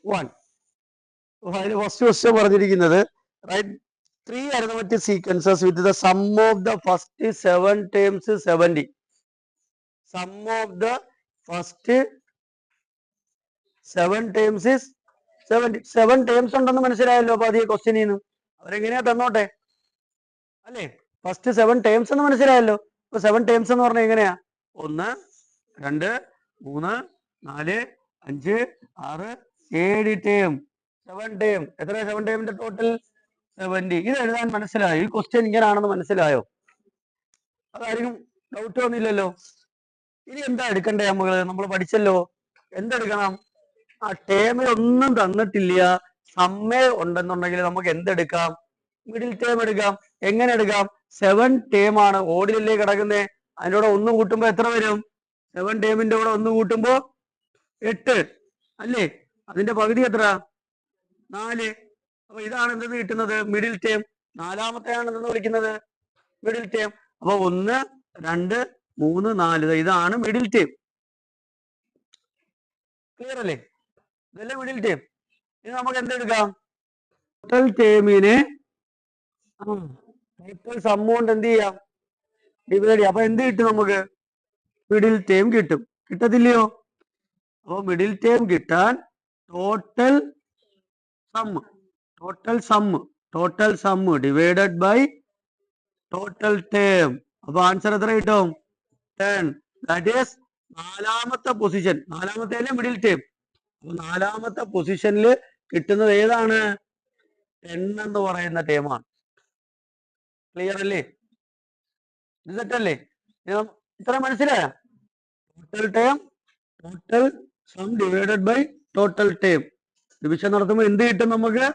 1. അതിന് first question പറഞ്ഞിരിക്കുന്നത് right 3 arithmetic sequences with the sum of the first 7 terms 70. Sum of the first 7 terms is 70. 7 terms ഉണ്ടെന്ന് മനസ്സിലായല്ലോ. അപ്പൊ അതേ question ചെയ്യുന്നു അവരെങ്ങനെയാ തന്നോട്ടെ അല്ലേ. ഫസ്റ്റ് 7 ടേംസ് എന്ന് മനസ്സിലായല്ലോ. ഇപ്പൊ 7 ടേംസ് എന്ന് പറഞ്ഞാൽ എങ്ങനെയാ? 1 2 3 4 5 6 7 ടേം. 7 ടേം. എത്ര 7 ടേമിന്റെ ടോട്ടൽ? 70. ഇത് എഴുതാൻ മനസ്സിലായോ? ഈ ക്വസ്റ്റ്യൻ ഇങ്ങനാണെന്ന് മനസ്സിലായോ? അതായിരിക്കും ഡൗട്ട് വന്നില്ലല്ലോ. ഇനി എന്താ എടുക്കണ്ടേ നമ്മൾ പഠിച്ചല്ലോ. എന്തെടുക്കണം? ആ ടേമിൽ ഒന്നും തന്നിട്ടില്ല, സമ്മേ ഉണ്ടെന്നുണ്ടെങ്കിൽ നമുക്ക് എന്തെടുക്കാം? മിഡിൽ ടേം എടുക്കാം. എങ്ങനെ എടുക്കാം? 7 ടേം ആണ് ഓടിലല്ലേ കിടക്കുന്നേ. അതിൻ്റെ കൂടെ 1 കൂട്ടുമ്പോ എത്ര വരും? 7 ടേമിന്റെ കൂടെ 1 കൂട്ടുമ്പോ 8 അല്ലേ. അതിന്റെ പകുതി എത്ര? 4. അപ്പൊ ഇതാണ് എന്തെന്ന് കിട്ടുന്നത്? Middle term. നാലാമത്തെയാണ് എന്തെന്ന് വിളിക്കുന്നത്? Middle term. അപ്പൊ 1 2 3 4 ഇതാണ് മിഡിൽ ടേം. ക്ലിയർ അല്ലേ? ഇതല്ലേ മിഡിൽ ടേം. ഇനി നമുക്ക് എന്തെടുക്കാം? ടോട്ടൽ ടേമിനെ ടോട്ടൽ സം കൊണ്ട് എന്ത് ചെയ്യാം? ഡിവൈഡ് ചെയ്യാം. അപ്പൊ എന്ത് കിട്ടും നമുക്ക്? മിഡിൽ ടേം കിട്ടും. കിട്ടത്തില്ലയോ? അപ്പൊ മിഡിൽ ടേം കിട്ടാൻ total sum divided by total term. അപ്പൊ ആൻസർ എത്ര കിട്ടും? 10. ദാറ്റ് ഈസ് നാലാമത്തെ പൊസിഷൻ. നാലാമത്തെ മിഡിൽ ടേം. അപ്പൊ നാലാമത്തെ പൊസിഷനിൽ കിട്ടുന്നത് ഏതാണ്? 10 എന്ന് പറയുന്ന ടേമാണ്. ക്ലിയർ അല്ലേ? ഇത് തെറ്റല്ലേ? ഇത്ര മനസ്സിലായ? Total term, total sum divided by total term. Division നടത്തുമ്പോൾ എന്ത് കിട്ടും നമുക്ക്?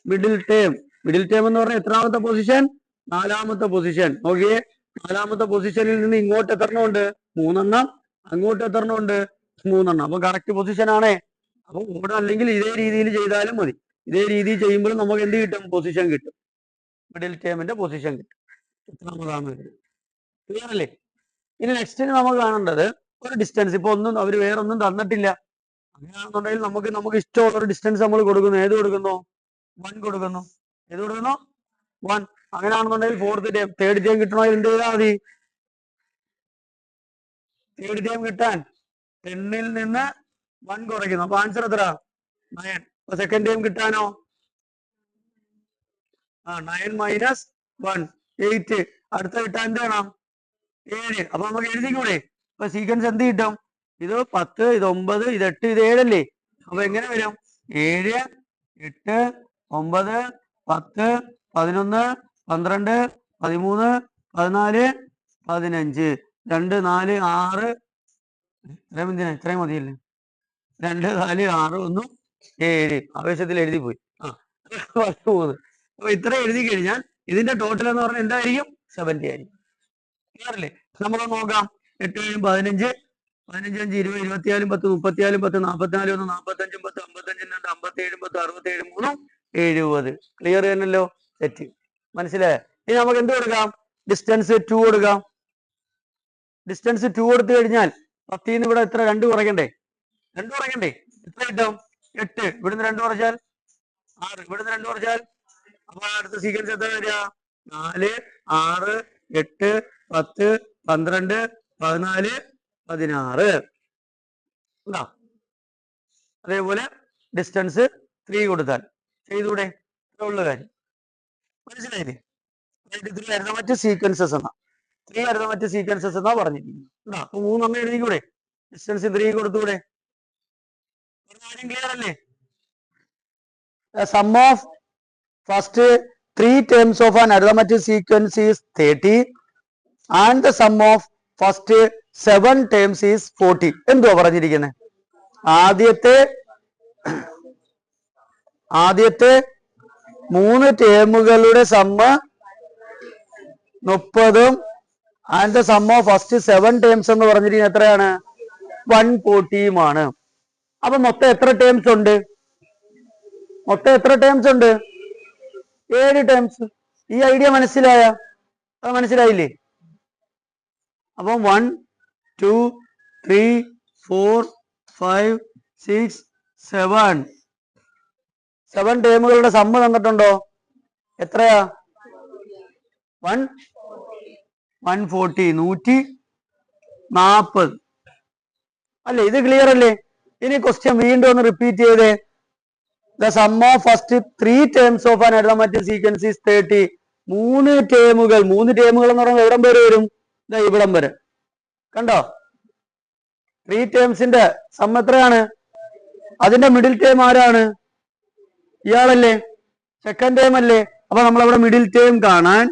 Middle term. മിഡിൽ ടേം എന്ന് പറഞ്ഞാൽ എത്രാമത്തെ പൊസിഷൻ? നാലാമത്തെ പൊസിഷൻ. നോക്കിയേ, നാലാമത്തെ പൊസിഷനിൽ നിന്ന് ഇങ്ങോട്ട് എത്രണ്ണം ഉണ്ട്? 3 എണ്ണം. അങ്ങോട്ട് എത്രണ്ണം ഉണ്ട്? 3 എണ്ണം. അപ്പൊ കറക്റ്റ് പൊസിഷൻ ആണേ. അപ്പൊ ഇവിടെ അല്ലെങ്കിൽ ഇതേ രീതിയിൽ ചെയ്താലും മതി. ഇതേ രീതിയിൽ ചെയ്യുമ്പോൾ നമുക്ക് എന്ത് കിട്ടും? പൊസിഷൻ കിട്ടും. മിഡിൽ ടേമിന്റെ പൊസിഷൻ കിട്ടും. എത്രാമതാണ്? ക്ലിയർ അല്ലേ? ഇനി നെക്സ്റ്റിന് നമുക്ക് കാണേണ്ടത് ഒരു ഡിസ്റ്റൻസ്. ഇപ്പൊ ഒന്നും അവർ വേറൊന്നും തന്നിട്ടില്ല. അങ്ങനെയാണെന്നുണ്ടെങ്കിൽ നമുക്ക് ഇഷ്ടമുള്ള ഒരു ഡിസ്റ്റൻസ് നമ്മൾ കൊടുക്കുന്നു. ഏത് കൊടുക്കുന്നു? 1 കൊടുക്കുന്നു. ഏത് കൊടുക്കുന്നു? 1. അങ്ങനെയാണെന്നുണ്ടെങ്കിൽ ഫോർത്ത് ടേം, തേർഡ് ടേം കിട്ടണമെങ്കിൽ എന്ത് ചെയ്താൽ മതി? തേർഡ് ടേം കിട്ടാൻ 10ൽ നിന്ന് 1 കുറയ്ക്കുന്നു. അപ്പൊ ആൻസർ എത്ര? 9. അപ്പൊ സെക്കൻഡ് ടേം കിട്ടാനോ? 9 മൈനസ് 1 8. അടുത്ത കിട്ടാൻ എന്ത് വേണം? 7. അപ്പൊ നമുക്ക് എഴുതിക്കൂടെ? അപ്പൊ സീക്വൻസ് എന്ത് കിട്ടും? ഇത് 10, ഇത് 9, ഇത് 8, ഇത് 7 അല്ലേ. അപ്പൊ എങ്ങനെ വരും? 7 8 9 10 11 12 13 14 15 2 4 6. ഇത്രയും മതിയല്ലേ? 2 4 6 1 7. ആവേശത്തിൽ എഴുതി പോയി. 13. അപ്പൊ ഇത്ര എഴുതി കഴിഞ്ഞാൽ ഇതിന്റെ ടോട്ടൽ എന്ന് പറഞ്ഞാൽ എന്തായിരിക്കും? 70 ആയിരിക്കും. ക്ലിയർ അല്ലേ? നമ്മൾ നോക്കാം. 8 15 15 5 20 24 10 34 10 44 1 45 10 55 2 57 10 67 3 70. ക്ലിയർ തന്നെയല്ലോ? സെറ്റ്. മനസ്സിലായോ? ഇനി നമുക്ക് എന്ത് കൊടുക്കാം? ഡിസ്റ്റൻസ് 2 കൊടുക്കാം. ഡിസ്റ്റൻസ് 2 കൊടുത്തു കഴിഞ്ഞാൽ 10 ന്ന് ഇവിടെ എത്ര? 2 കുറയ്ക്കണ്ടേ? 2 കുറയ്ക്കണ്ടേ? എത്ര കിട്ടും? 8. ഇവിടുന്ന് 2 കുറച്ചാൽ 6. ഇവിടുന്ന് 2 കുറച്ചാൽ അപ്പൊ അടുത്ത സീക്വൻസ് എത്ര വരിക? 4 6 8 10 12 14 16. ഉണ്ടോ? അതേപോലെ ഡിസ്റ്റൻസ് 3 കൊടുത്താൽ ചെയ്തൂടെ? ഉള്ള കാര്യം മനസ്സിലായില്ലേ? 3 arithmetic sequences എന്നാ 3 arithmetic sequences എന്നാ പറഞ്ഞിരിക്കുന്നത്. അപ്പൊ 3 എഴുതിക്കൂടെ? ഡിസ്റ്റൻസ് 3 കൊടുത്തൂടെ? ക്ലിയർ അല്ലേ? Sum of first 3 terms of an arithmetic sequence is 30 and the sum of first 7 terms is 40. എന്തുവാ പറഞ്ഞിരിക്കുന്നത്? ആദ്യത്തെ 3 ടേമുകളുടെ sum 30 and the sum of first 7 terms എന്ന് പറഞ്ഞിരിക്കുന്നത് എത്രയാണ്? 140 അപ്പൊ മൊത്തം എത്ര ടേംസ് ഉണ്ട്? 7 ടേംസ്. ഈ ഐഡിയ മനസ്സിലായ? മനസ്സിലായില്ലേ? അപ്പം 1 2 3 4 5 6 7 7 ടേമുകളുടെ സമ്മ് തന്നിട്ടുണ്ടോ? എത്രയാ? 140 140 അല്ലേ? ഇത് ക്ലിയർ അല്ലേ? ഇനി ക്വസ്റ്റ്യൻ വീണ്ടും ഒന്ന് റിപ്പീറ്റ് ചെയ്തേ. The sum of first 3 terms of an arithmetic sequence is 30. 3 ടേമുകൾ എന്ന് പറയുമ്പോൾ എവിടം വരെ വരും? ഇവിടം വരെ. കണ്ടോ? 3 ടേംസിന്റെ സം എത്രയാണ്? അതിന്റെ മിഡിൽ ടേം ആരാണ്? ഇയാളല്ലേ? സെക്കൻഡ് ടേം അല്ലേ? അപ്പൊ നമ്മളവിടെ മിഡിൽ ടേം കാണാൻ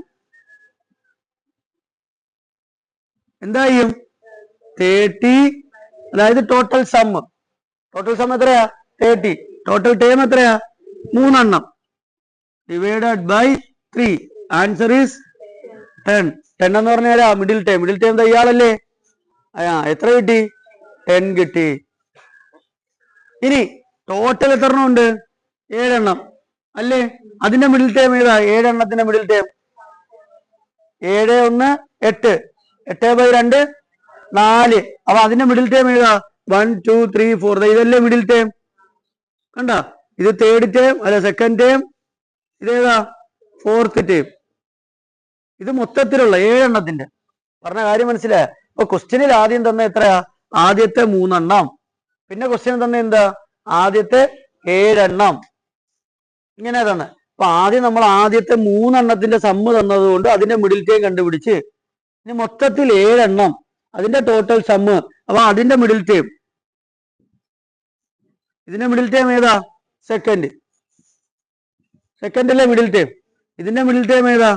എന്താ ചെയ്യും? 30, അതായത് ടോട്ടൽ സം എത്രയാ? 30. ടോട്ടൽ ടേം എത്രയാ? 3 എണ്ണം ഡിവൈഡഡ് ബൈ 3. Answer is 10. 10 എന്ന് പറഞ്ഞാൽ മിഡിൽ ടേം ഇയാളല്ലേ? എത്ര കിട്ടി? 10 കിട്ടി. ഇനി ടോട്ടൽ എത്ര എണ്ണം ഉണ്ട്? 7 എണ്ണം അല്ലേ? അതിന്റെ മിഡിൽ ടേം ഏതാ? 7 എണ്ണത്തിന്റെ മിഡിൽ ടേം 7 1 8 8/2 4. അപ്പൊ അതിന്റെ മിഡിൽ ടേം ഏതാ? 1 2 3 4. ഇതല്ലേ മിഡിൽ ടേം? കണ്ട? ഇത് തേർഡ് ടേം അല്ല, സെക്കൻഡ് ടേം. ഇതേതാ? Fourth term. ഇത് മൊത്തത്തിലുള്ള 7 എണ്ണത്തിന്റെ പറഞ്ഞ കാര്യം മനസ്സിലായ? അപ്പൊ ക്വസ്റ്റ്യനിൽ ആദ്യം തന്നെ എത്രയാ? ആദ്യത്തെ 3 എണ്ണം. പിന്നെ ക്വസ്റ്റ്യൻ തന്നെ എന്താ? ആദ്യത്തെ 7 എണ്ണം. ഇങ്ങനെ തന്നെ. അപ്പൊ ആദ്യം നമ്മൾ ആദ്യത്തെ 3 എണ്ണത്തിന്റെ സമ്മ് തന്നത് കൊണ്ട് അതിന്റെ മിഡിൽ ടേം കണ്ടുപിടിച്ച്, ഇനി മൊത്തത്തിൽ 7 എണ്ണം അതിന്റെ ടോട്ടൽ സമ്മ്. അപ്പൊ അതിന്റെ മിഡിൽ ടേം, ഇതിന്റെ മിഡിൽ ടേം ഏതാ? സെക്കൻഡിലെ മിഡിൽ ടേം. ഇതിന്റെ മിഡിൽ ടേം ഏതാ?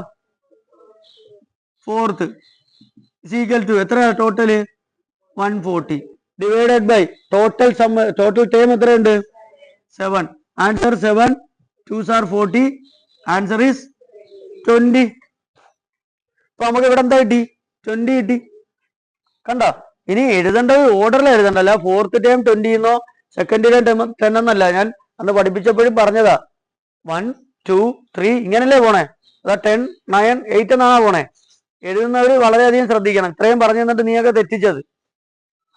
ഫോർത്ത്. ഈക്വൽ ടു എത്ര? Total 140 divided by total sum. Total term എത്രയുണ്ട്? 7. Answer 7 2s are 40. Answer is 20. അപ്പൊ നമുക്ക് ഇവിടെ എന്താ കിട്ടി? 20 കിട്ടി. കണ്ട? ഇനി എഴുതേണ്ടത് ഓർഡറിൽ എഴുതണ്ടല്ല. ഫോർത്ത് ടേം 20 എന്നോ സെക്കൻഡ് ടേം 10 എന്നല്ല. ഞാൻ അന്ന് പഠിപ്പിച്ചപ്പോഴും പറഞ്ഞതാ. 1 2 3 ഇങ്ങനല്ലേ പോണേ? അതാ 10 9 8 എന്നാണോ പോണേ? എഴുതുന്നവർ വളരെയധികം ശ്രദ്ധിക്കണം. ഇത്രയും പറഞ്ഞു തന്നിട്ട് നീയൊക്കെ തെറ്റിച്ചത്.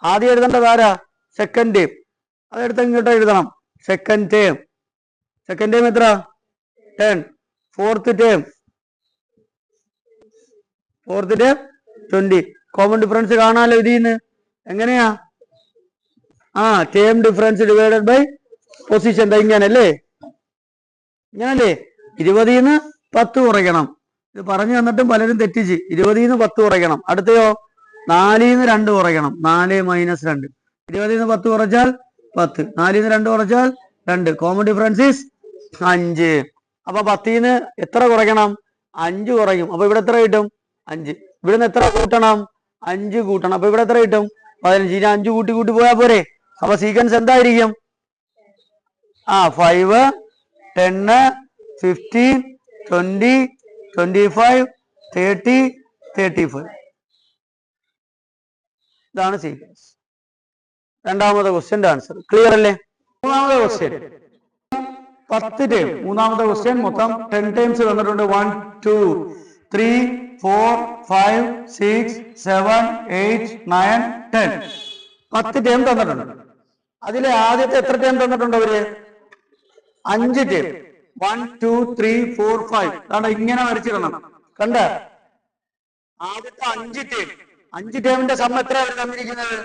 ആദ്യം എഴുതേണ്ടത് ആരാ? Second term. അതെടുത്ത് ഇങ്ങോട്ട് എഴുതണം. സെക്കൻഡ് ടേം എത്ര? 10. Fourth term 20. കോമൺ ഡിഫറൻസ് കാണാമല്ലോ ഇതിൽ നിന്ന്. എങ്ങനെയാ? Term difference divided by position. ഇങ്ങനല്ലേ? 20 ന്ന് 10 കുറയ്ക്കണം. ഇത് പറഞ്ഞു തന്നിട്ടും പലരും തെറ്റിച്ച്. 20 ന്ന് 10 കുറയ്ക്കണം. അടുത്തയോ? 4 ന്ന് 2 കുറയ്ക്കണം. 4 - 2. 20 ന്ന് 10 കുറച്ചാൽ 10. 4 ന്ന് 2 കുറച്ചാൽ 2. Common difference is 5. അപ്പൊ 10 ന്ന് എത്ര കുറയ്ക്കണം? 5 കുറയ്ക്കും. അപ്പൊ ഇവിടെ എത്ര കിട്ടും? 5. ഇവിടുന്ന് എത്ര കൂട്ടണം? 5 കൂട്ടണം. അപ്പൊ ഇവിടെ എത്ര കിട്ടും? 15. 5 കൂട്ടി പോയാൽ പോരെ? അപ്പൊ സീക്വൻസ് എന്തായിരിക്കും? 5 10 15 20 25 30 35. ഇതാണ് സീക്വൻസ്. രണ്ടാമത്തെ ക്വസ്റ്റ്യന്റെ ആൻസർ ക്ലിയർ അല്ലേ? മൂന്നാമത്തെ ക്വസ്റ്റ്യൻ 10 ടൈം. മൂന്നാമത്തെ ക്വസ്റ്റ്യൻ മൊത്തം 10 ടൈംസ് വന്നിട്ടുണ്ട്. 1 2 3 4 5 6 7 8 9 10. 10 ടൈം തന്നിട്ടുണ്ട്. അതിലെ ആദ്യത്തെ എത്ര ടൈം തന്നിട്ടുണ്ട് അവര്? 5 ടൈം. 1 2 3 4 5. അതാണ് ഇങ്ങനെ വരച്ചിടണം. കണ്ട? ആദ്യത്തെ 5 ടൈം. 5 ടൈമിന്റെ സം എത്ര അവർ തന്നിരിക്കുന്നത്?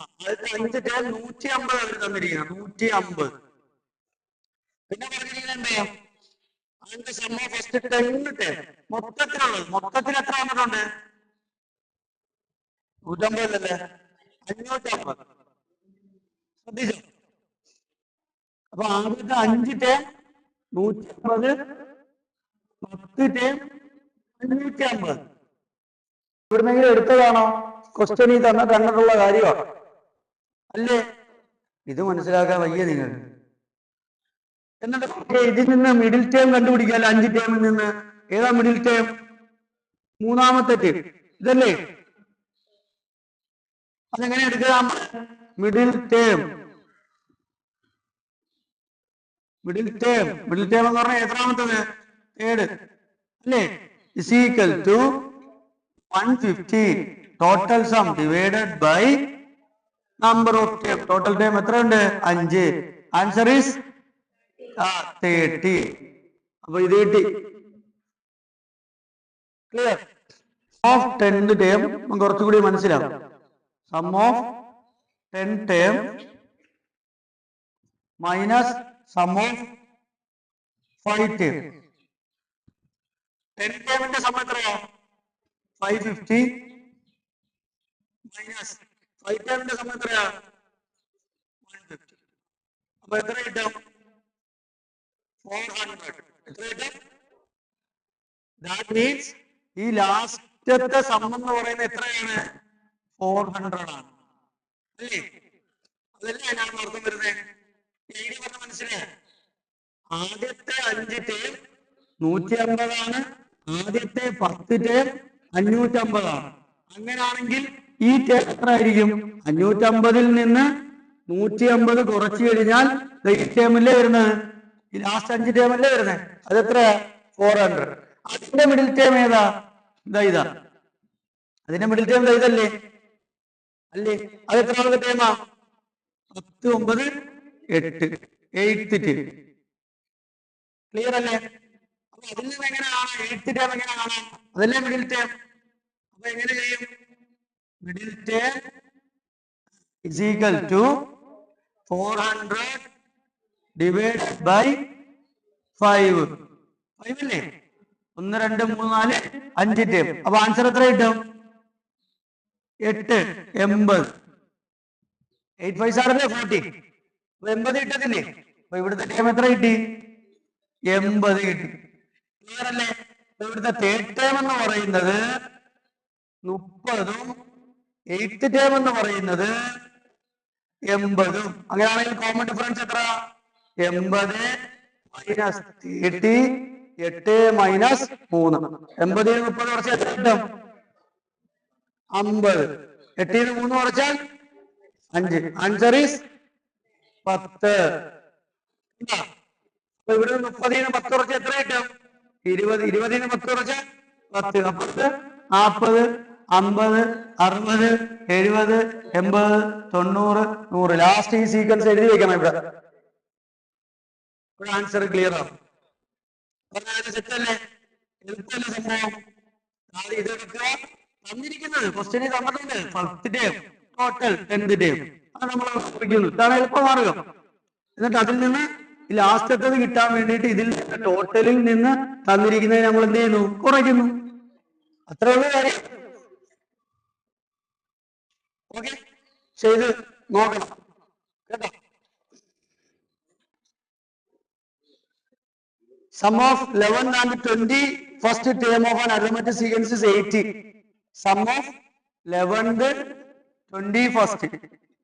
ആദ്യത്തെ 5 ടൈം 150 അവർ തന്നിരിക്കുന്നത്. 150. പിന്നെ പറഞ്ഞിരിക്കുന്നത് അതിന്റെ സം ഓഫ് ഫസ്റ്റ് 10 ടൈം മൊത്തത്തിലുള്ളത്. മൊത്തത്തിൽ എത്ര വന്നിട്ടുണ്ട്? 150 അല്ലേ? 550. ശ്രദ്ധിച്ചോ? അപ്പൊ ആദ്യത്തെ 5 ടൈം 150, 10 ടൈം 550. ഇവിടുന്നെങ്കിലും എടുത്തതാണോ? ക്വസ്റ്റ്യൻ ഈ തന്നിട്ടുള്ള കാര്യമാണ് അല്ലേ? ഇത് മനസ്സിലാക്കാൻ വയ്യ നിങ്ങൾ. എന്നിട്ട് ഇതിൽ നിന്ന് മിഡിൽ ടേം കണ്ടുപിടിക്കാല്ലോ. 5 ടേമിൽ നിന്ന് ഏതാ മിഡിൽ ടേം? മൂന്നാമത്തെ ടേം ഇതല്ലേ? അതെങ്ങനെ എടുക്കുക? മിഡിൽ ടേം എന്ന് പറഞ്ഞാൽ എത്രാമത്തത്? തേർഡ് അല്ലേ? Is equal to 150 total sum divided by number of term. Total term എത്രയുണ്ട്? 5. Answer is 30. അപ്പൊ ഇത് കിട്ടി. ക്ലിയർ? ഓഫ് 10th ടേം കുറച്ചുകൂടി മനസ്സിലാവും. Sum of 10 term minus sum of 5 term. 10 ടേമിന്റെ സം എത്രയാ? 550 മൈനസ് 5 ടേമിന്റെ സം എത്രയാ? 150. അപ്പൊ എത്ര കിട്ടും? 400. എത്ര കിട്ടും? ദാറ്റ് മീൻസ് ഈ ലാസ്റ്റത്തെ സം എന്ന് പറയുന്നത് എത്രയാണ്? 400 ആണ്. അല്ലേ? അതല്ലേ അതിനാണ് അർത്ഥം വരുന്നത്. ഐഡി പറഞ്ഞ മനസ്സിലായോ? ആദ്യത്തെ 5 ടേം 150 ആണ്. ആദ്യത്തെ 10 ടേം 550 ആണ്. അങ്ങനാണെങ്കിൽ ഈ ടേം എത്ര ആയിരിക്കും? 550-ൽ നിന്ന് 150 കുറച്ചു കഴിഞ്ഞാൽ ഈ ടേമില്ലേ വരുന്നത്? ഈ ലാസ്റ്റ് 5 ടേമല്ലേ വരുന്നത്? അതെത്രയാ? 400. അതിന്റെ മിഡിൽ ടേം ഏതാ? ഇതാ. അതിന്റെ മിഡിൽ ടേം ഇതല്ലേ? അല്ലേ? അത് എത്രാമത്തെ ടേമാ? 10, 9, 8. 8th term. ക്ലിയർ അല്ലേ? അപ്പൊ അതിൽ നിന്ന് എങ്ങനെ കാണാം? 8th ടേം എങ്ങനെ കാണാം? അതല്ലേ മിഡിൽ ടേം. അപ്പൊ എങ്ങനെ ചെയ്യും? Middle term is equal to 400 divide by 5. 5 അല്ലേ? 1, 2, 3, 4, 5 ടേം. അപ്പൊ ആൻസർ എത്ര കിട്ടും? 8, 80. 8 5 സാറല്ലേ 40. 80 കിട്ടത്തില്ലേ? അപ്പൊ ഇവിടുത്തെ ടേം എത്ര കിട്ടി? 80 കിട്ടി. ക്ലിയർ അല്ലേ? ഇവിടുത്തെ തേർഡ് ടേം എന്ന് പറയുന്നത് 30-ഉം 8th ടേം എന്ന് പറയുന്നത് 80-ഉം. അങ്ങനെയാണെങ്കിൽ കോമൺ ഡിഫറൻസ് എത്ര? 80 മൈനസ് 30. 8 മൈനസ് 3. 80-ന് 30 കുറച്ചാൽ എത്ര കിട്ടും? 50. 8-ന് 3 കുറച്ചാൽ 5. Answer is 10. അപ്പൊ ഇവിടെ 30-ന് 10 കുറച്ചാൽ എത്ര കിട്ടും? 20. 20-ന് 10 കുറച്ചാൽ 10. അപ്പൊ 40, 50, 60, 70, 80, 90, 100. ലാസ്റ്റ് ഈ സീക്വൻസ് എഴുതി വെക്കണം ഇവിടെ. ആൻസർ ക്ലിയർ ആവും. സെറ്റല്ലേ? എളുപ്പമല്ലേ സംഭവം? ഇതെടുക്കുക. തന്നിരിക്കുന്നത് ക്വസ്റ്റ്യൻ തന്നിട്ടുണ്ട്. 1st term total 10th term. അത് നമ്മൾ ഉറപ്പിക്കുന്നു. ഇതാണ് എളുപ്പമാർഗം. എന്നിട്ട് അതിൽ നിന്ന് ലാസ്റ്റത്തത് കിട്ടാൻ വേണ്ടിയിട്ട് ഇതിൽ ടോട്ടലിൽ നിന്ന് തന്നിരിക്കുന്നതിന് നമ്മൾ എന്ത് ചെയ്യുന്നു? കുറയ്ക്കുന്നു. അത്രേ ഉള്ളൂ കാര്യം. ഓക്കെ, ചെയ്ത് നോക്കണം കേട്ടോ. Sum of 11 and 20 first term of an arithmetic sequence is 80. Sum of 11th 21st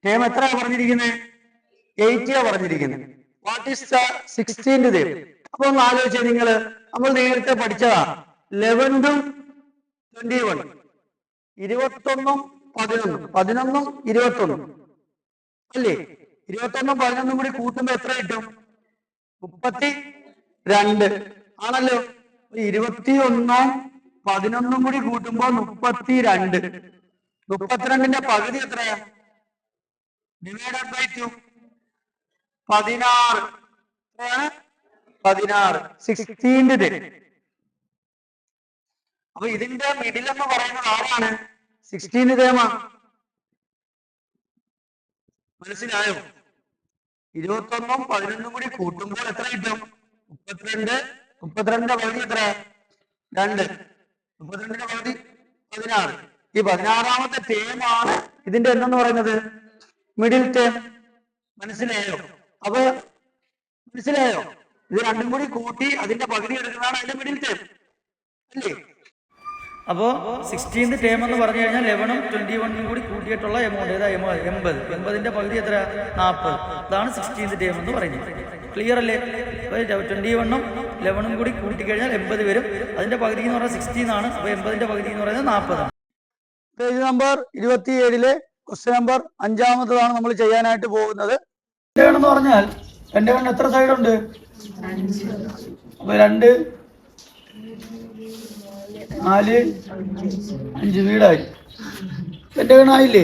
term എത്രയാ പറഞ്ഞിരിക്കുന്നത്? 80 പറഞ്ഞിരിക്കുന്നത്. What is the 16th term? അപ്പൊ ഒന്ന് ആലോചിച്ചേ നിങ്ങൾ. നമ്മൾ നേരത്തെ പഠിച്ചതാ 11ഉം 21, 21ഉം 11, 11ഉം 21 അല്ലേ? 21ഉം 11ഉം കൂടി കൂട്ടുമ്പോ എത്ര കിട്ടും? 32 ആണല്ലോ. 21ഉം 11ഉം കൂടി കൂട്ടുമ്പോ 32. 32ന്റെ പകുതി എത്രയാ? Divided by 2. 16. 16. 16th day. അപ്പൊ ഇതിന്റെ മിഡിൽ എന്ന് പറയുന്നത് ആരാണ്? 16th ടേമാ. മനസ്സിലായോ? 21ഉം 11ഉം കൂടി കൂട്ടുമ്പോൾ എത്ര കിട്ടും? 32. 32ന്റെ പകുതി എത്ര? 2. 32ന്റെ പകുതി 16. ഈ 16ാമത്തെ ടേമാണ് ഇതിന്റെ എന്തെന്ന് പറയുന്നത്? Middle term. മനസ്സിലായോ? അപ്പൊ മനസ്സിലായോ? ഇത് രണ്ടും കൂടി കൂട്ടി അതിന്റെ പകുതി എടുക്കുന്നതാണ് അതിന്റെ മിഡിൽ ടേം അല്ലേ? അപ്പോൾ 16th ടേം എന്ന് പറഞ്ഞു കഴിഞ്ഞാൽ 11ഉം 21ഉം കൂടി കൂട്ടിയിട്ടുള്ള എമൗണ്ട് ഏതാ? 80. 80ന്റെ പകുതി എത്ര? 40. ഇതാണ് 16th ടേം എന്ന് പറയുന്നത്. ക്ലിയർ അല്ലേ? 21ഉം 11ഉം കൂടി കൂട്ടിക്കഴിഞ്ഞാൽ 80 വരും. അതിന്റെ പകുതി എന്ന് പറഞ്ഞാൽ 16 ആണ്. അപ്പൊ 80ന്റെ പകുതി എന്ന് പറയുന്നത് 40 ആണ്. പേജ് നമ്പർ 27-ലെ ക്വസ്റ്റ്യൻ നമ്പർ 5-ാമത്തതാണ് നമ്മൾ ചെയ്യാനായിട്ട് പോകുന്നത്. പെന്റഗൺ എന്ന് പറഞ്ഞാൽ പെന്റഗൺ എത്ര സൈഡ് ഉണ്ട്? അപ്പൊ 2, 4, 5 വീടായി. പെന്റഗൺ ആയില്ലേ?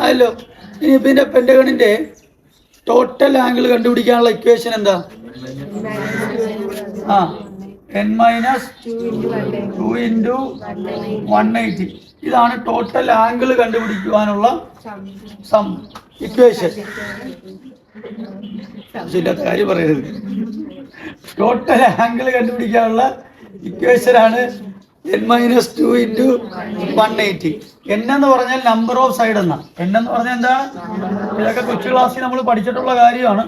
ആയല്ലോ. ഇനി ഇതിന്റെ പെന്റഗണിന്റെ ടോട്ടൽ ആംഗിൾ കണ്ടുപിടിക്കാനുള്ള ഇക്വേഷൻ എന്താ? ആ n മൈനസ് 2 ഇൻറ്റു 180. ഇതാണ് ടോട്ടൽ ആംഗിൾ കണ്ടുപിടിക്കുവാനുള്ള സം ഇക്വേഷൻ. ഇല്ലാത്ത കാര്യം പറയരുത്. ടോട്ടൽ ആംഗിൾ കണ്ടുപിടിക്കാനുള്ള ഇക്വേഷനാണ് n മൈനസ് 2 ഇൻറ്റു 180. n എന്ന് പറഞ്ഞാൽ നമ്പർ ഓഫ് സൈഡ് എന്നാ. n എന്ന് പറഞ്ഞാൽ എന്താണ്? ഇതൊക്കെ കൊച്ചു ക്ലാസ്സിൽ നമ്മൾ പഠിച്ചിട്ടുള്ള കാര്യമാണ്.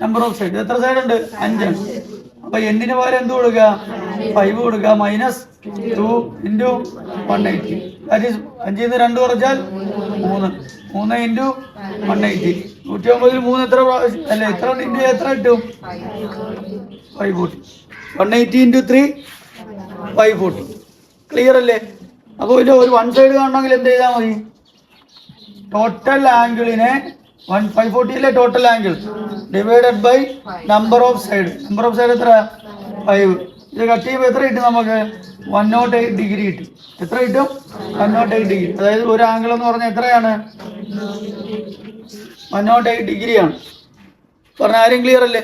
Number of side. എത്ര സൈഡ് ഉണ്ട്? 5 ആണ്. അപ്പൊ എന്നിന് പകരം എന്ത് കൊടുക്കുക? 5 കൊടുക്കുക. Minus 2 into 180. ദാറ്റ് ഈസ് 5 ന്ന് 2 കുറച്ചാൽ 3. 3 ഇൻറ്റു 180. 109 3 എത്ര അല്ലെ? എത്ര ഇൻറ്റു എത്ര കിട്ടും? 540. 180 ഇൻറ്റു 3 540. ക്ലിയർ അല്ലേ? അപ്പോൾ ഇതിൽ ഒരു വൺ സൈഡ് കാണണമെങ്കിൽ എന്ത് ചെയ്താൽ മതി? ടോട്ടൽ ആംഗിളിനെ 540 total angle divided by number of side. Number of side എത്ര? 5. ഇത് കട്ട് ചെയ്യുമ്പോൾ എത്ര കിട്ടും നമുക്ക്? 108 ഡിഗ്രി കിട്ടും. എത്ര കിട്ടും? 108 ഡിഗ്രി. അതായത് ഒരു ആംഗിൾ എന്ന് പറഞ്ഞാൽ എത്രയാണ്? 108 ഡിഗ്രിയാണ്. പറഞ്ഞ ആരും ക്ലിയർ അല്ലേ?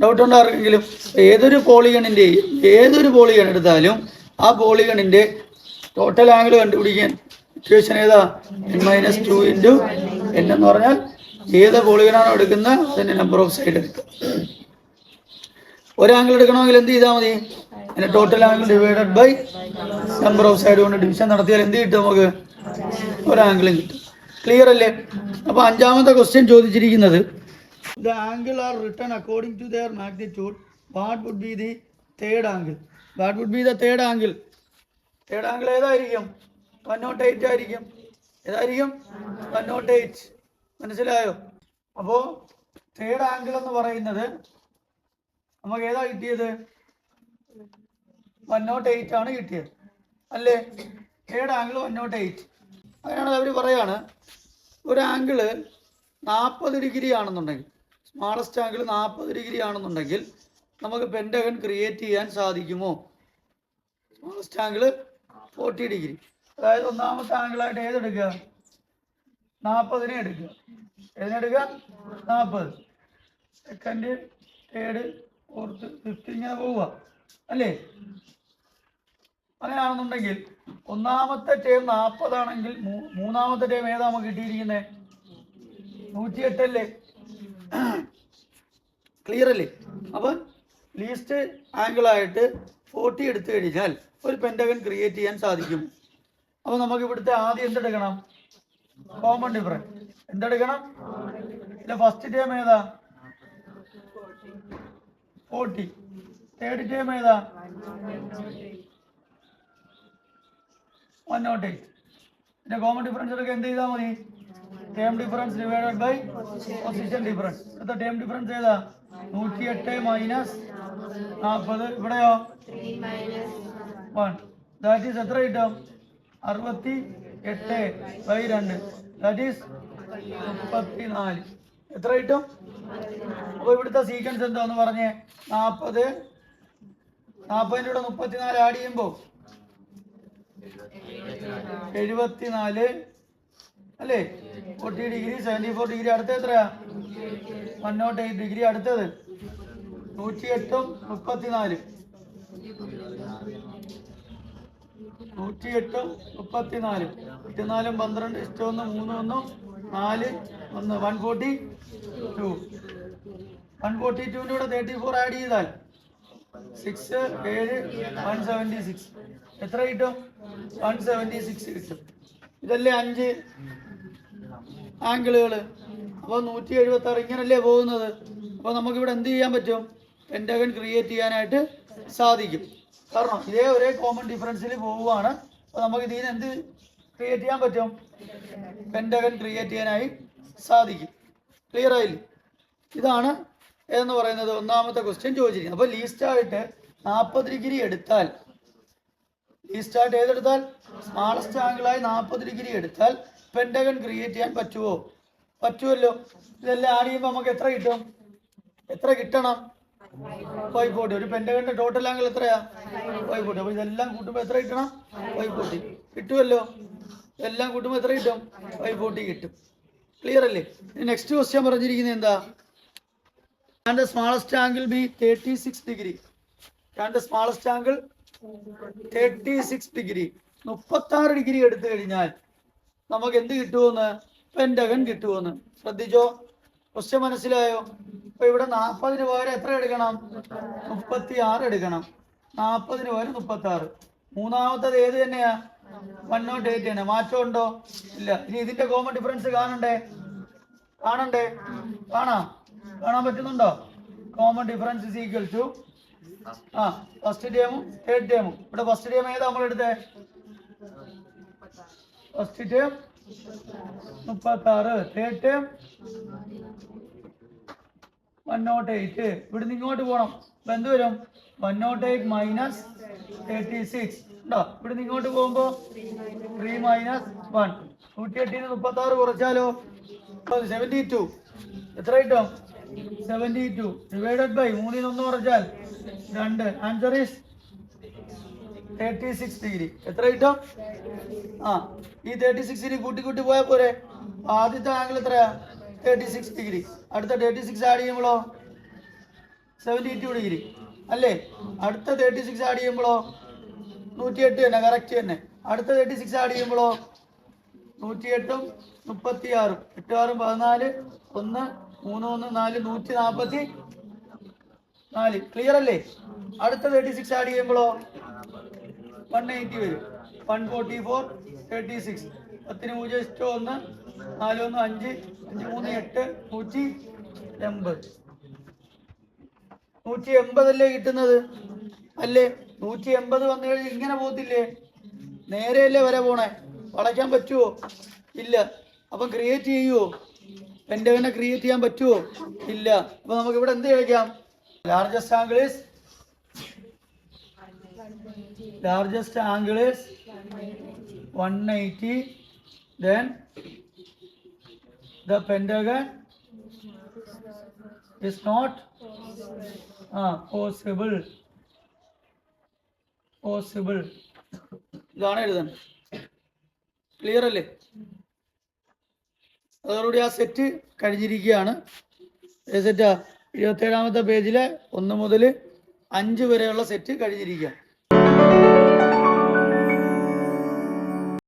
ഡൗട്ട് ഉണ്ടോ ആർക്കെങ്കിലും? ഏതൊരു പോളിഗൺ എടുത്താലും ആ പോളിഗണിന്റെ ടോട്ടൽ ആംഗിൾ കണ്ടുപിടിക്കാൻ ഇക്വേഷൻ ഏതാ? n മൈനസ് 2 ഇൻറ്റു n എന്ന് പറഞ്ഞാൽ ഏത് പോളിഗണാണോ എടുക്കുന്നത് അതിന്റെ നമ്പർ ഓഫ് സൈഡ് എടുക്കുക. ഒരു ആംഗിൾ എടുക്കണമെങ്കിൽ എന്ത് ചെയ്താൽ മതി? അതിന്റെ total angle divided by number of side കൊണ്ട് ഡിവിഷൻ നടത്തിയാൽ എന്ത് കിട്ടും നമുക്ക്? ഒരു ആംഗിളും കിട്ടും. ക്ലിയർ അല്ലേ? അപ്പൊ അഞ്ചാമത്തെ ക്വസ്റ്റ്യൻ ചോദിച്ചിരിക്കുന്നത് the angle are written according to their magnitude. What would be the third angle? What would be the third angle? Third angle ഏതായിരിക്കും? 108 ആയിരിക്കും. ഏതായിരിക്കും? 108. മനസ്സിലായോ? അപ്പോൾ തേർഡ് ആംഗിൾ എന്ന് പറയുന്നത് നമുക്ക് ഏതാ കിട്ടിയത്? 108 ആണ് കിട്ടിയത് അല്ലേ? Third angle 108. അങ്ങനെയാണെങ്കിൽ അവർ പറയാണ് ഒരു ആംഗിള് 40 ഡിഗ്രി ആണെന്നുണ്ടെങ്കിൽ, സ്മാളസ്റ്റ് ആംഗിൾ 40 ഡിഗ്രി ആണെന്നുണ്ടെങ്കിൽ നമുക്ക് പെൻറ്റഗൺ ക്രിയേറ്റ് ചെയ്യാൻ സാധിക്കുമോ? Smallest angle 40 degree. അതായത് ഒന്നാമത്തെ ആംഗിളായിട്ട് ഏതെടുക്കുക? 40നെ എടുക്കുക. ഏതിനെടുക്കുക? 40. സെക്കൻഡ്, തേർഡ്, ഫോർത്ത്, ഫിഫ്ത്ത് ഇങ്ങനെ പോവുക അല്ലേ? അങ്ങനെയാണെന്നുണ്ടെങ്കിൽ ഒന്നാമത്തെ ടേം 40 ആണെങ്കിൽ മൂന്നാമത്തെ ടേം ഏതാ നമുക്ക് കിട്ടിയിരിക്കുന്നത്? 108 അല്ലേ? ക്ലിയർ അല്ലേ? അപ്പം ലീസ്റ്റ് ആംഗിളായിട്ട് 40 എടുത്തു കഴിഞ്ഞാൽ ഒരു പെൻറ്റഗൺ ക്രിയേറ്റ് ചെയ്യാൻ സാധിക്കും. അപ്പോൾ നമുക്ക് ഇവിടുത്തെ ആദ്യം എന്തെടുക്കണം? Common difference. എന്തെടുക്കണം? ഇല്ല, ഫസ്റ്റ് ടേം ഏതാ? 40. തേർഡ് ടേം ഏതാ? 108. ഇതിന്റെ കോമൺ ഡിഫറൻസ് എടുക്കുക. എന്ത് ചെയ്താൽ മതി? Term difference divided by position difference. ഇവിടുത്തെ ടേം ഡിഫറൻസ് ഏതാ? 108 മൈനസ് 40. ഇവിടെയോ 1. ദാറ്റ് ഈസ് എത്ര കിട്ടും? 68/2. That is 34. എത്ര കിട്ടും? അപ്പോൾ ഇവിടുത്തെ സീക്വൻസ് എന്താന്ന് പറഞ്ഞേ? 40. 40ൻ്റെ കൂടെ 34 ആഡ് ചെയ്യുമ്പോൾ 74 അല്ലേ? 40 ഡിഗ്രി, 74 ഡിഗ്രി. അടുത്ത എത്രയാ? 108 ഡിഗ്രി. അടുത്തത് 108ഉം 34. 108ഉം 34. 24ഉം 12 1 3 1 4 1 142. 142ൻ്റെ കൂടെ 34 ആഡ് ചെയ്താൽ 6 7 176. എത്ര കിട്ടും? 176 കിട്ടും. ഇതല്ലേ 5 ആംഗിളുകൾ. അപ്പോൾ 176 ഇങ്ങനല്ലേ പോകുന്നത്. അപ്പോൾ നമുക്കിവിടെ എന്ത് ചെയ്യാൻ പറ്റും? പെൻറ്റഗൺ ക്രിയേറ്റ് ചെയ്യാനായിട്ട് സാധിക്കും. കാരണം ഇതേ ഒരേ കോമൺ ഡിഫറൻസിൽ പോവുകയാണ്. അപ്പോൾ നമുക്ക് ഇതിന് എന്ത് ക്രിയേറ്റ് ചെയ്യാൻ പറ്റും? പെൻറ്റഗൺ ക്രിയേറ്റ് ചെയ്യാനായി സാധിക്കും. ക്ലിയർ ആയില്ലേ? ഇതാണ് എന്ന് പറയുന്നത് ഒന്നാമത്തെ ക്വസ്റ്റ്യൻ ചോദിച്ചിരിക്കുന്നത്. അപ്പോൾ ലീസ്റ്റായിട്ട് 40 ഡിഗ്രി എടുത്താൽ, ലീസ്റ്റായിട്ട് ഏതെടുത്താൽ? സ്മാളസ്റ്റ് ആംഗിളായി 40 ഡിഗ്രി എടുത്താൽ പെൻറ്റഗൺ ക്രിയേറ്റ് ചെയ്യാൻ പറ്റുമോ? പറ്റുമല്ലോ. ഇതെല്ലാം ആഡ് ചെയ്യുമ്പോൾ നമുക്ക് എത്ര കിട്ടും? എത്ര കിട്ടണം? 540. ഒരു പെൻറ്റഗണിന്റെ ടോട്ടൽ ആംഗിൾ എത്രയാ? 540. അപ്പോൾ ഇതെല്ലാം കൂട്ടുമ്പോൾ എത്ര കിട്ടണം? 540 കിട്ടുമല്ലോ. ഇതെല്ലാം കൂട്ടുമ്പോൾ എത്ര കിട്ടും? 540 കിട്ടും. ക്ലിയർ അല്ലേ? നെക്സ്റ്റ് ക്വസ്റ്റ്യൻ പറഞ്ഞിരിക്കുന്നത് എന്താ? And the smallest angle be 36 degree. And the smallest angle 36 degree. 36 degree എടുത്തു കഴിഞ്ഞാൽ നമുക്ക് എന്ത് കിട്ടുമെന്ന്? പെന്റഗൺ കിട്ടുമെന്ന്. ശ്രദ്ധിച്ചോ, ക്വസ്റ്റ്യൻ മനസ്സിലായോ? അപ്പൊ ഇവിടെ 40 പകരം എത്ര എടുക്കണം? 36 എടുക്കണം. 40 പകരം 36. മൂന്നാമത്തത് ഏത് തന്നെയാ? 108 തന്നെ. മാറ്റം ഉണ്ടോ? ഇല്ല. ഇനി ഇതിന്റെ കോമൺ ഡിഫറൻസ് കാണണ്ടേ? കാണാൻ പറ്റുന്നുണ്ടോ? Common difference is equal to first ടേമും തേർഡ് ടേമും. ഇവിടെ ഫസ്റ്റ് ടേം ഏതാ നമ്മൾ എടുത്തേ? First term 36, third term 108. ഇവിടുന്ന് ഇങ്ങോട്ട് പോകണം. അപ്പൊ എന്ത് വരും? 108 മൈനസ് 36 ഉണ്ടോ? ഇവിടുന്ന് ഇങ്ങോട്ട് പോകുമ്പോ 3 മൈനസ് 1. 108 36 കുറച്ചാലോ? 72. എത്ര കിട്ടും? 72 ഡിവൈഡഡ് ബൈ 3 കുറച്ചാൽ 2. Answer is 36 degree. എത്ര കിട്ടും? ഈ 36 കൂട്ടി പോയാൽ പോരെ? ആദ്യത്തെ ആംഗിൾ എത്രയാ? 36 ഡിഗ്രി. അടുത്ത 36 ആഡ് ചെയ്യുമ്പോഴോ 72 ഡിഗ്രി അല്ലേ? അടുത്ത 36 ആഡ് ചെയ്യുമ്പോഴോ 108 തന്നെ, കറക്റ്റ് തന്നെ. അടുത്ത 36 ആഡ് ചെയ്യുമ്പോഴോ 108ഉം 36, 8 6 14, 1 3 1 4, 144. ക്ലിയർ അല്ലേ? അടുത്ത 36 ആഡ് ചെയ്യുമ്പോഴോ 180 വരും. 144, 36. 10 0 1 4 1 5 5 3 8 180. 180 അല്ലേ കിട്ടുന്നത്? അല്ലേ? 180 വന്നു കഴിഞ്ഞാൽ ഇങ്ങനെ പോകത്തില്ലേ? നേരെയല്ലേ വരെ പോണേ? വളയ്ക്കാൻ പറ്റുമോ? ഇല്ല. അപ്പം ക്രിയേറ്റ് ചെയ്യുമോ? പെന്റഗണെ ക്രിയേറ്റ് ചെയ്യാൻ പറ്റുമോ? ഇല്ല. അപ്പൊ നമുക്ക് ഇവിടെ എന്ത് കളിക്കാം? Largest angle is 180. Then the pentagon is not possible. ഇതാണ് എഴുതേണ്ടത്. ക്ലിയർ അല്ലേ? അതോടുകൂടി ആ സെറ്റ് കഴിഞ്ഞിരിക്കുകയാണ്. സെറ്റാ 27ാമത്തെ പേജിലെ 1 മുതൽ 5 വരെയുള്ള സെറ്റ് കഴിഞ്ഞിരിക്കുക.